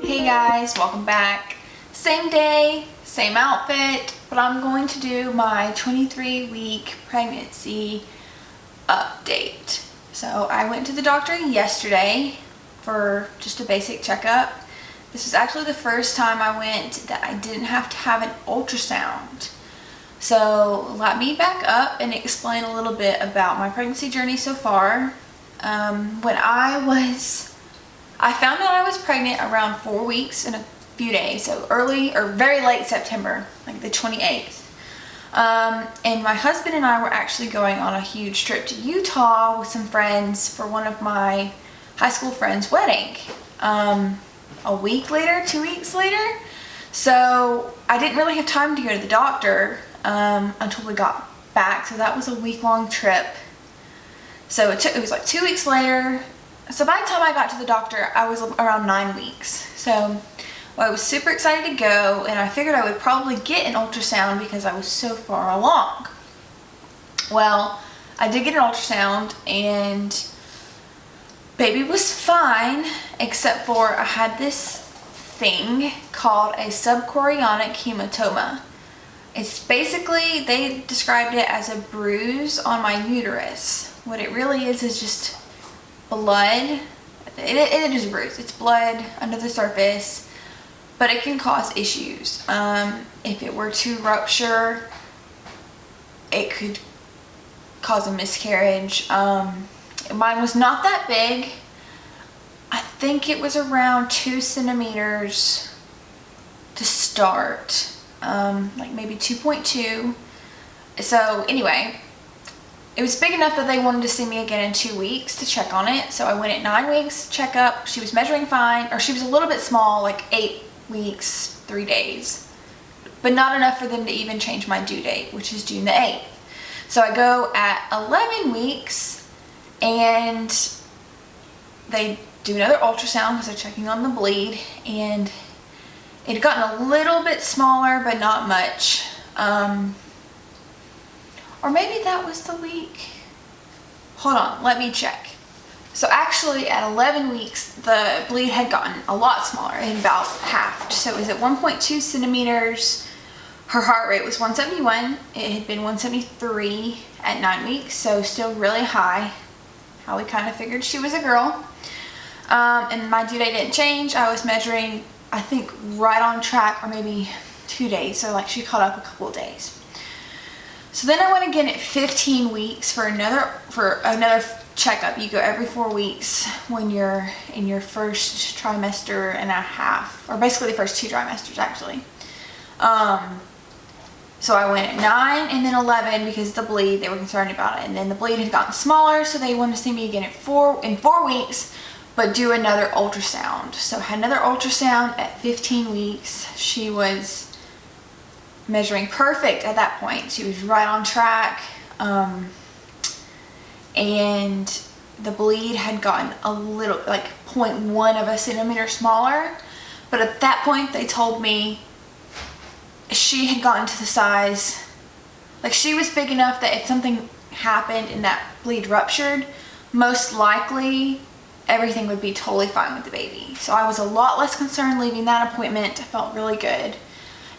Hey guys, welcome back. Same day, same outfit, but I'm going to do my 23-week pregnancy update. So I went to the doctor yesterday for just a basic checkup. This was actually the first time I went that I didn't have to have an ultrasound. So let me back up and explain a little bit about my pregnancy journey so far. When I found out I was pregnant around 4 weeks and a few days, so early or very late September, like the 28th. And my husband and I were actually going on a huge trip to Utah with some friends for one of my high school friends' wedding. A week later, 2 weeks later. So I didn't really have time to go to the doctor until we got back. So that was a week-long trip. So it was like 2 weeks later. So by the time I got to the doctor, I was around 9 weeks. So I was super excited to go, and I figured I would probably get an ultrasound because I was so far along. Well, I did get an ultrasound, and baby was fine, except for I had this thing called a subchorionic hematoma. It's basically, they described it as a bruise on my uterus. What it really is just blood. It is a bruise. It's blood under the surface, but it can cause issues. If it were to rupture, it could cause a miscarriage. Mine was not that big. I think it was around 2 centimeters to start, like maybe 2.2. So anyway, it was big enough that they wanted to see me again in 2 weeks to check on it. So I went at 9 weeks checkup. She was measuring fine, or she was a little bit small, like 8 weeks, 3 days, but not enough for them to even change my due date, which is June the 8th. So I go at 11 weeks and they do another ultrasound because they're checking on the bleed, and it had gotten a little bit smaller, but not much. Or maybe that was the week. Hold on, let me check. So actually at 11 weeks, the bleed had gotten a lot smaller. It had about halved. So it was at 1.2 centimeters. Her heart rate was 171. It had been 173 at 9 weeks, so still really high. How we kind of figured she was a girl. And my due date didn't change. I was measuring, I think, right on track, or maybe 2 days. So like she caught up a couple of days. So then I went again at 15 weeks for another checkup. You go every 4 weeks when you're in your first trimester and a half, or basically the first 2 trimesters actually. So I went at 9 and then 11 because the bleed, they were concerned about it. And then the bleed had gotten smaller, so they wanted to see me again at 4 weeks, but do another ultrasound. So I had another ultrasound at 15 weeks. She was measuring perfect at that point. She was right on track. And the bleed had gotten a little, like 0.1 of a centimeter smaller. But at that point, they told me she had gotten to the size, like she was big enough that if something happened and that bleed ruptured, most likely everything would be totally fine with the baby. So I was a lot less concerned leaving that appointment. I felt really good.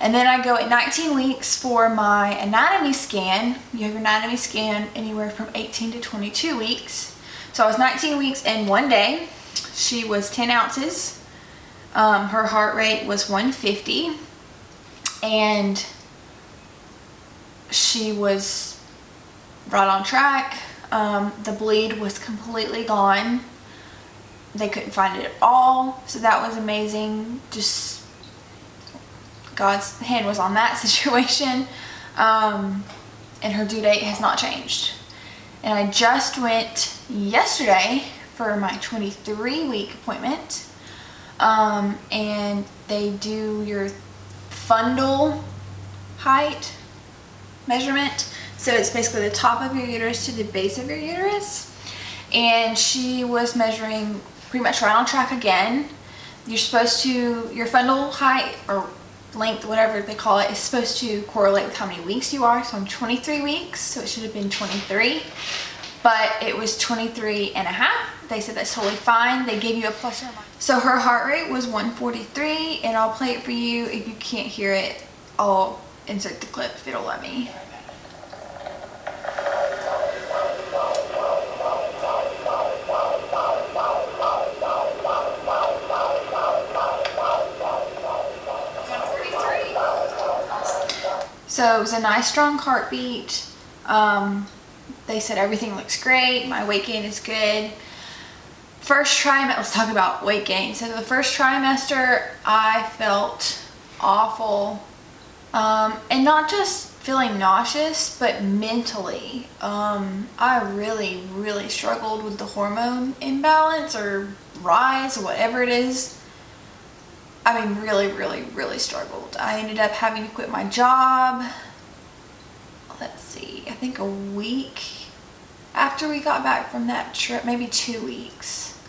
And then I go at 19 weeks for my anatomy scan. You have your anatomy scan anywhere from 18 to 22 weeks. So I was 19 weeks and 1 day. She was 10 ounces. Her heart rate was 150. And she was right on track. The bleed was completely gone. They couldn't find it at all. So that was amazing. Just God's hand was on that situation. And her due date has not changed. And I just went yesterday for my 23-week appointment. And they do your fundal height measurement. So it's basically the top of your uterus to the base of your uterus. And she was measuring pretty much right on track again. You're supposed to, your fundal height or length, whatever they call it, is supposed to correlate with how many weeks you are. So I'm 23 weeks, so it should have been 23, but it was 23 and a half. they said that's totally fine. They gave you a plus or minus. So her heart rate was 143, and I'll play it for you. If you can't hear it, I'll insert the clip if it'll let me. So it was a nice strong heartbeat. They said everything looks great. My weight gain is good. First trimester, let's talk about weight gain. So the first trimester, I felt awful. And not just feeling nauseous, but mentally. I really, really struggled with the hormone imbalance or rise or whatever it is. I mean, really, really, really struggled. I ended up having to quit my job. Let's see, I think a week after we got back from that trip, maybe 2 weeks.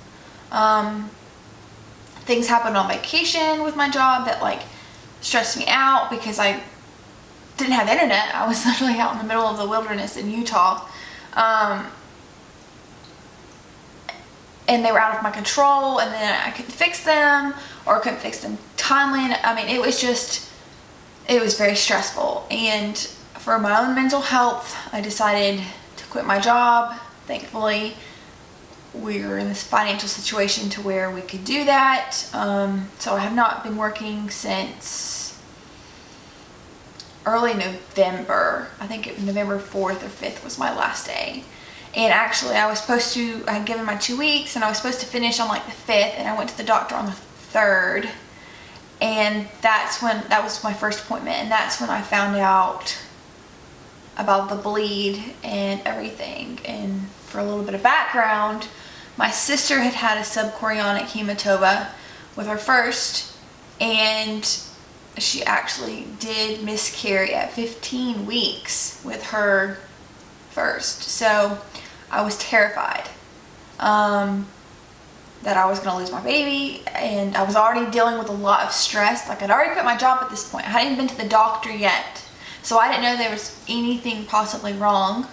Things happened on vacation with my job that like stressed me out because I didn't have internet. I was literally out in the middle of the wilderness in Utah. And they were out of my control, and then I couldn't fix them, or couldn't fix them timely. I mean, it was very stressful. And for my own mental health, I decided to quit my job. Thankfully, we were in this financial situation to where we could do that. So I have not been working since early November. I think November 4th or 5th was my last day. And actually I had given my 2 weeks, and I was supposed to finish on like the 5th, and I went to the doctor on the 3rd. And that was my first appointment, and that's when I found out about the bleed and everything. And for a little bit of background, my sister had had a subchorionic hematoma with her first, and she actually did miscarry at 15 weeks with her first. So I was terrified that I was going to lose my baby, and I was already dealing with a lot of stress. Like, I'd already quit my job at this point. I hadn't even been to the doctor yet, so I didn't know there was anything possibly wrong.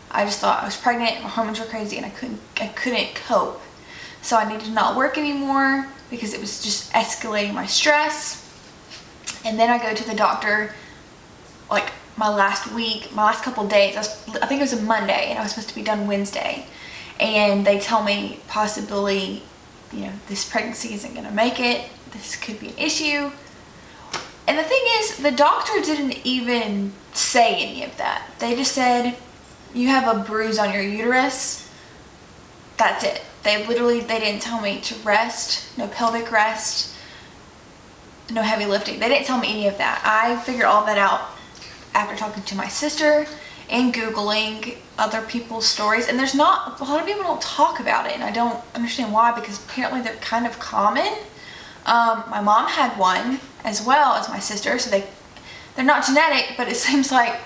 I just thought I was pregnant, my hormones were crazy, and I couldn't cope. So I needed to not work anymore because it was just escalating my stress. And then I go to the doctor like my last couple days. I think it was a Monday, and I was supposed to be done Wednesday. And they tell me possibly, this pregnancy isn't going to make it. This could be an issue. And the thing is, the doctor didn't even say any of that. They just said, you have a bruise on your uterus. That's it. They didn't tell me to rest, no pelvic rest, no heavy lifting. They didn't tell me any of that. I figured all that out after talking to my sister and Googling other people's stories. And a lot of people don't talk about it, and I don't understand why, because apparently they're kind of common. My mom had one as well as my sister, so they're not genetic, but it seems like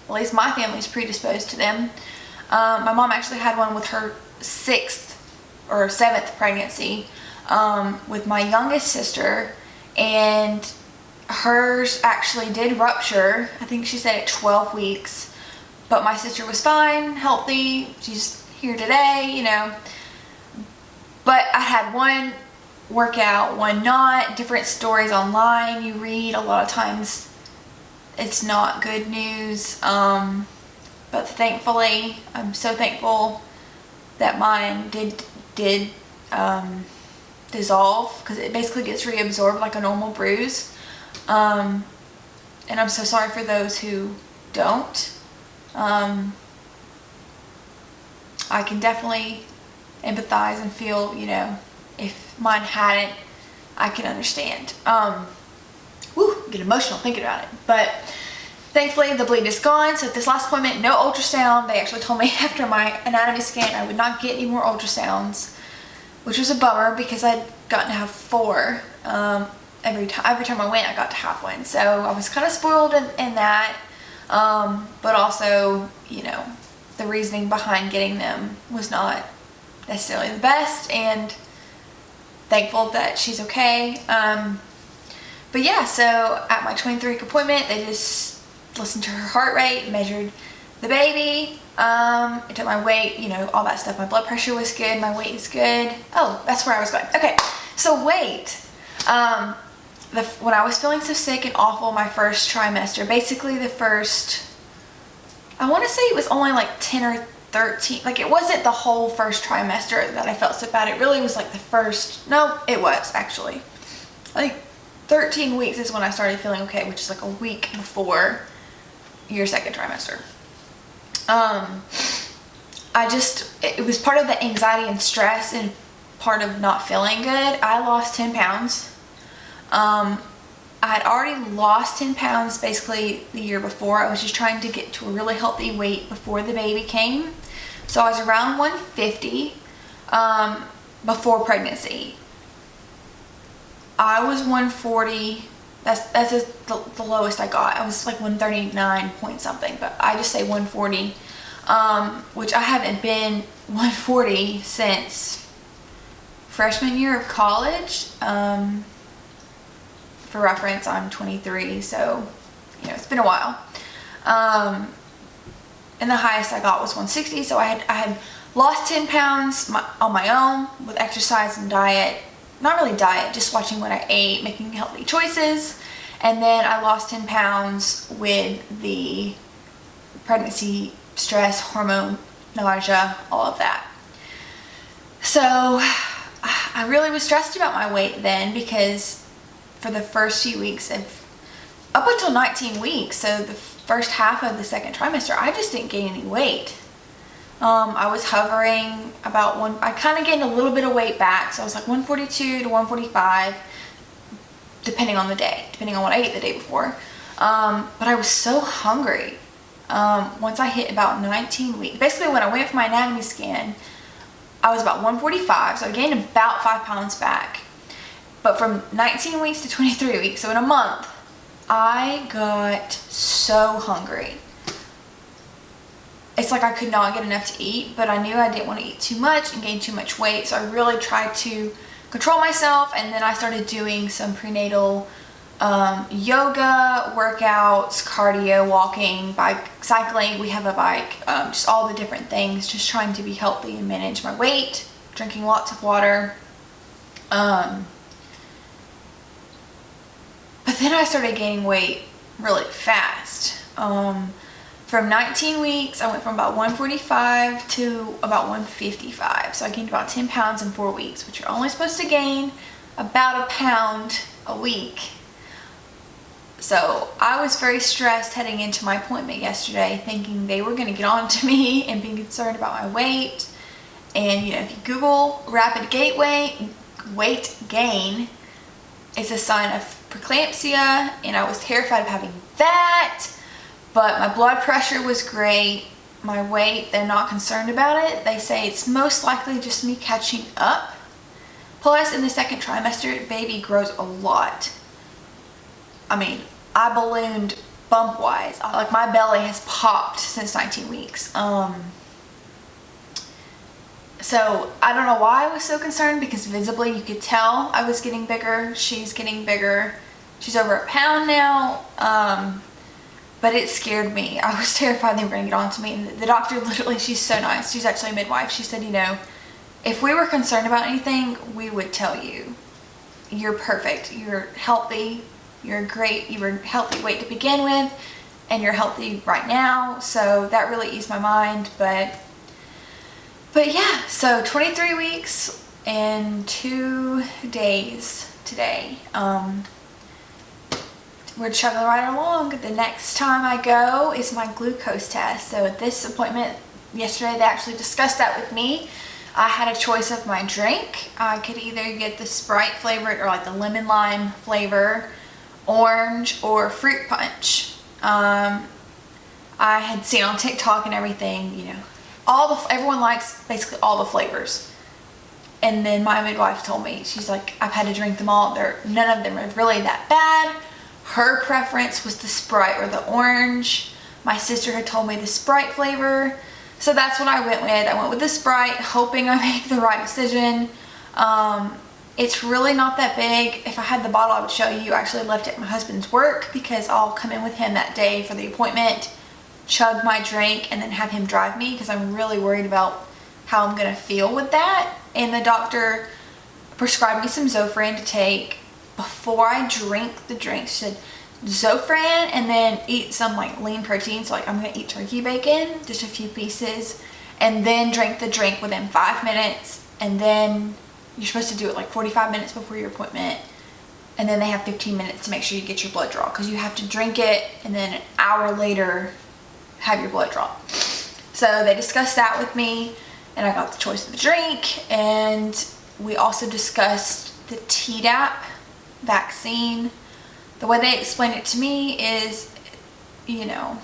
at least my family's predisposed to them. My mom actually had one with her 6th or 7th pregnancy with my youngest sister, and hers actually did rupture. I think she said at 12 weeks, but my sister was fine, healthy. She's here today, But I had one work out, one not. Different stories online you read. A lot of times it's not good news. But thankfully, I'm so thankful that mine did dissolve, because it basically gets reabsorbed like a normal bruise. And I'm so sorry for those who don't. I can definitely empathize and feel, if mine hadn't, I can understand. Get emotional thinking about it. But thankfully the bleed is gone. So at this last appointment, no ultrasound. They actually told me after my anatomy scan I would not get any more ultrasounds, which was a bummer because I'd gotten to have 4. Every time I went, I got to have one. So I was kind of spoiled in that. But also, the reasoning behind getting them was not necessarily the best, and thankful that she's okay. But yeah, so at my 23-week appointment, they just listened to her heart rate, measured the baby. I took my weight, you know, all that stuff. My blood pressure was good. My weight is good. Oh, that's where I was going. Okay, so weight. When I was feeling so sick and awful my first trimester, basically the first, I want to say it was only like 10 or 13, like it wasn't the whole first trimester that I felt so bad. It really was like the first, no, it was actually like 13 weeks is when I started feeling okay, which is like a week before your second trimester. It was part of the anxiety and stress and part of not feeling good. I lost 10 pounds. I had already lost 10 pounds basically the year before. I was just trying to get to a really healthy weight before the baby came. So I was around 150 before pregnancy. I was 140. That's just the lowest I got. I was like 139 point something, but I just say 140, which I haven't been 140 since freshman year of college. For reference, I'm 23, so you know it's been a while. And the highest I got was 160. So I had lost 10 pounds on my own with exercise and diet. Not really diet, just watching what I ate, making healthy choices. And then I lost 10 pounds with the pregnancy stress, hormone, nausea, all of that. So I really was stressed about my weight then, because for the first few weeks up until 19 weeks, so the first half of the second trimester, I just didn't gain any weight. I was hovering about I kind of gained a little bit of weight back, so I was like 142 to 145, depending on the day, depending on what I ate the day before. But I was so hungry. Once I hit about 19 weeks, basically when I went for my anatomy scan, I was about 145, so I gained about 5 pounds back. But from 19 weeks to 23 weeks, so in a month, I got so hungry. It's like I could not get enough to eat, but I knew I didn't want to eat too much and gain too much weight, so I really tried to control myself. And then I started doing some prenatal yoga, workouts, cardio, walking, bike, cycling. We have a bike, just all the different things, just trying to be healthy and manage my weight, drinking lots of water. But then I started gaining weight really fast. From 19 weeks, I went from about 145 to about 155. So I gained about 10 pounds in 4 weeks, which you're only supposed to gain about a pound a week. So I was very stressed heading into my appointment yesterday, thinking they were going to get on to me and being concerned about my weight. And you know, if you Google rapid weight gain, it's a sign of preeclampsia, and I was terrified of having that. But my blood pressure was great. My weight, they're not concerned about it. They say it's most likely just me catching up. Plus, in the second trimester, baby grows a lot. I mean, I ballooned bump-wise. Like, my belly has popped since 19 weeks. So, I don't know why I was so concerned, because visibly you could tell I was getting bigger. She's getting bigger. She's over a pound now. But it scared me. I was terrified they were going to get on to me. And the doctor literally, she's so nice. She's actually a midwife. She said, you know, if we were concerned about anything, we would tell you. You're perfect. You're healthy. You're great. You were healthy weight to begin with. And you're healthy right now. So that really eased my mind. But yeah, so 23 weeks and 2 days today. We're chugging right along. The next time I go is my glucose test. So at this appointment yesterday, they actually discussed that with me. I had a choice of my drink. I could either get the Sprite flavored or like the lemon lime flavor, orange, or fruit punch. I had seen on TikTok and everything, you know, everyone likes basically all the flavors. And then my midwife told me, she's like, I've had to drink them all. None of them are really that bad. Her preference was the Sprite or the orange. My sister had told me the Sprite flavor. So that's what I went with. I went with the Sprite, hoping I make the right decision. It's really not that big. If I had the bottle, I would show you. I actually left it at my husband's work because I'll come in with him that day for the appointment chug my drink and then have him drive me because I'm really worried about how I'm going to feel with that. And the doctor prescribed me some Zofran to take before I drink the drink. She said Zofran and then eat some like lean protein. So like I'm going to eat turkey bacon, just a few pieces, and then drink the drink within 5 minutes. And then you're supposed to do it like 45 minutes before your appointment. And then they have 15 minutes to make sure you get your blood draw, because you have to drink it and then an hour later have your blood draw. So they discussed that with me, and I got the choice of the drink. And we also discussed the Tdap vaccine. The way they explained it to me is, you know,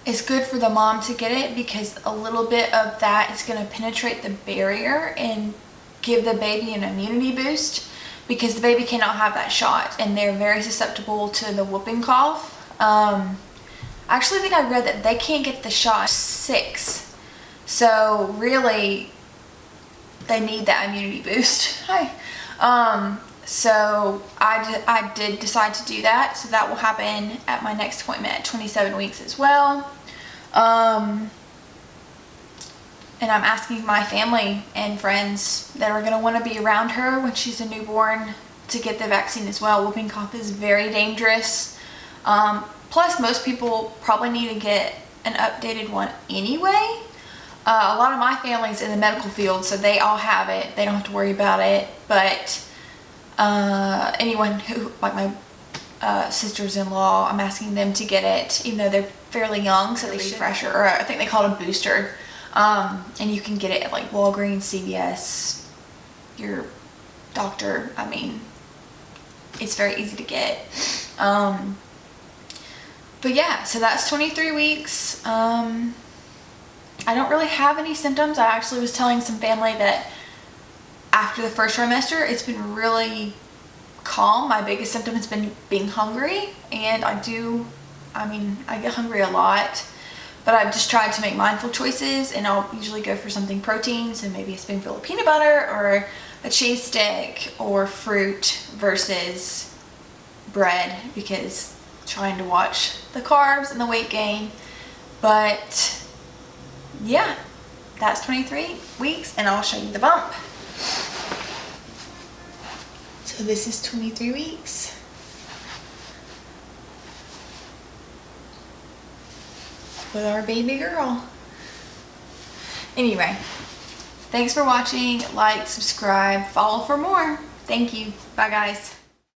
it's good for the mom to get it because a little bit of that is going to penetrate the barrier and give the baby an immunity boost, because the baby cannot have that shot and they're very susceptible to the whooping cough. I actually think I read that they can't get the shot 6. So really, they need that immunity boost. Hi. So I did decide to do that. So that will happen at my next appointment at 27 weeks as well. And I'm asking my family and friends that are going to want to be around her when she's a newborn to get the vaccine as well. Whooping cough is very dangerous. Plus, most people probably need to get an updated one anyway. A lot of my family's in the medical field, so they all have it. They don't have to worry about it. But anyone who, like my sisters-in-law, I'm asking them to get it, even though they're fairly young, so they should refresher, or I think they call it a booster. And you can get it at like Walgreens, CVS, your doctor. I mean, it's very easy to get. But yeah, so that's 23 weeks. I don't really have any symptoms. I actually was telling some family that after the first trimester, it's been really calm. My biggest symptom has been being hungry, and I get hungry a lot. But I've just tried to make mindful choices, and I'll usually go for something protein, so maybe a spoonful of peanut butter or a cheese stick or fruit versus bread, because I'm trying to watch the carbs and the weight gain. But yeah, that's 23 weeks, and I'll show you the bump. So this is 23 weeks. With our baby girl. Anyway, thanks for watching. Like, subscribe, follow for more. Thank you. Bye, guys.